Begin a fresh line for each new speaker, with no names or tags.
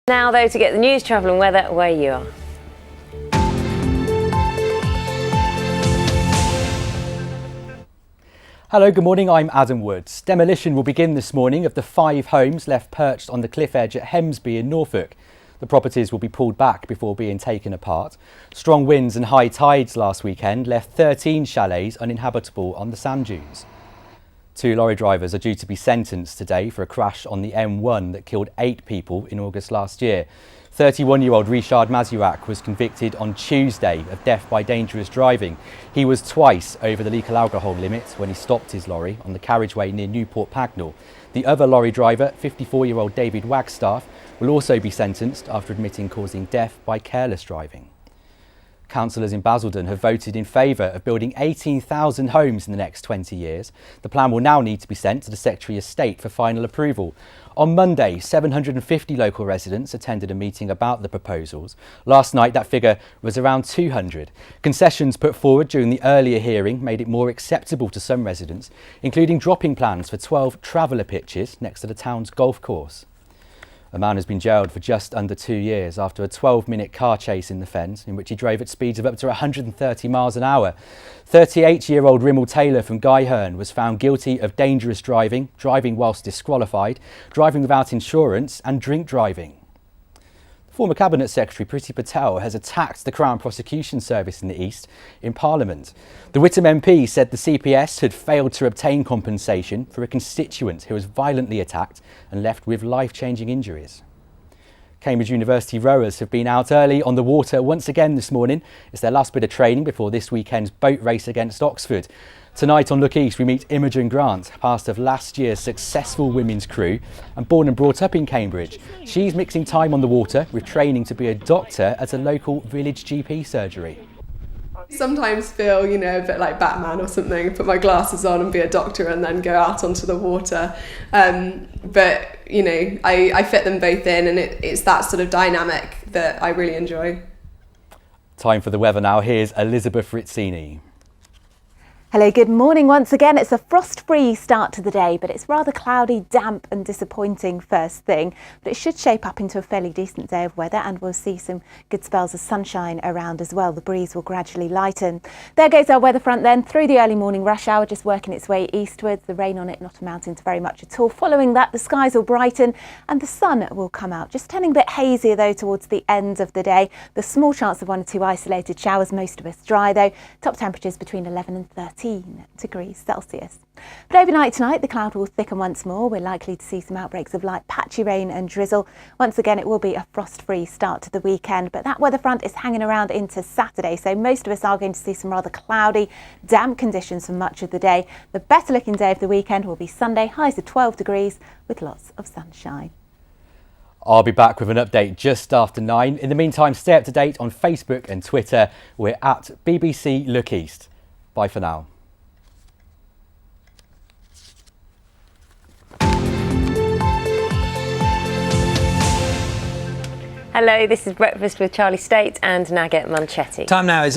Now though, to get the news, travel and weather where you are.
Hello, good morning, I'm Adam Woods. Demolition will begin this morning of the 5 homes left perched on the cliff edge at Hemsby in Norfolk. The properties will be pulled back before being taken apart. Strong winds and high tides last weekend left 13 chalets uninhabitable on the sand dunes. 2 lorry drivers are due to be sentenced today for a crash on the M1 that killed 8 people in August last year. 31-year-old Richard Mazurak was convicted on Tuesday of death by dangerous driving. He was twice over the legal alcohol limit when he stopped his lorry on the carriageway near Newport Pagnell. The other lorry driver, 54-year-old David Wagstaff, will also be sentenced after admitting causing death by careless driving. Councillors in Basildon have voted in favour of building 18,000 homes in the next 20 years. The plan will now need to be sent to the Secretary of State for final approval. On Monday, 750 local residents attended a meeting about the proposals. Last night, that figure was around 200. Concessions put forward during the earlier hearing made it more acceptable to some residents, including dropping plans for 12 traveller pitches next to the town's golf course. A man has been jailed for just under 2 years after a 12-minute car chase in the Fens, in which he drove at speeds of up to 130 miles an hour. 38-year-old Rimmel Taylor from Guyherne was found guilty of dangerous driving, driving whilst disqualified, driving without insurance and drink driving. Former Cabinet Secretary Priti Patel has attacked the Crown Prosecution Service in the East in Parliament. The Witham MP said the CPS had failed to obtain compensation for a constituent who was violently attacked and left with life-changing injuries. Cambridge University rowers have been out early on the water once again this morning. It's their last bit of training before this weekend's boat race against Oxford. Tonight on Look East we meet Imogen Grant, part of last year's successful women's crew and born and brought up in Cambridge. She's mixing time on the water with training to be a doctor at a local village GP surgery.
Sometimes feel, a bit like Batman or something, put my glasses on and be a doctor and then go out onto the water. But I fit them both in, and it's that sort of dynamic that I really enjoy.
Time for the weather now. Here's Elizabeth Rizzini.
Hello, good morning once again. It's a frost-free start to the day, but it's rather cloudy, damp and disappointing first thing. But it should shape up into a fairly decent day of weather, and we'll see some good spells of sunshine around as well. The breeze will gradually lighten. There goes our weather front then through the early morning rush hour, just working its way eastwards. The rain on it not amounting to very much at all. Following that, the skies will brighten and the sun will come out. Just turning a bit hazier though towards the end of the day. The small chance of 1 or 2 isolated showers, most of us dry though. Top temperatures between 11 and 13 degrees Celsius. But overnight tonight, the cloud will thicken once more. We're likely to see some outbreaks of light patchy rain and drizzle. Once again, it will be a frost-free start to the weekend, but that weather front is hanging around into Saturday, so most of us are going to see some rather cloudy, damp conditions for much of the day. The better looking day of the weekend will be Sunday, highs of 12 degrees with lots of sunshine.
I'll be back with an update just after 9. In the meantime, stay up to date on Facebook and Twitter. We're at BBC Look East. Bye for now.
Hello, this is Breakfast with Charlie State and Nugget Munchetti.
Time now is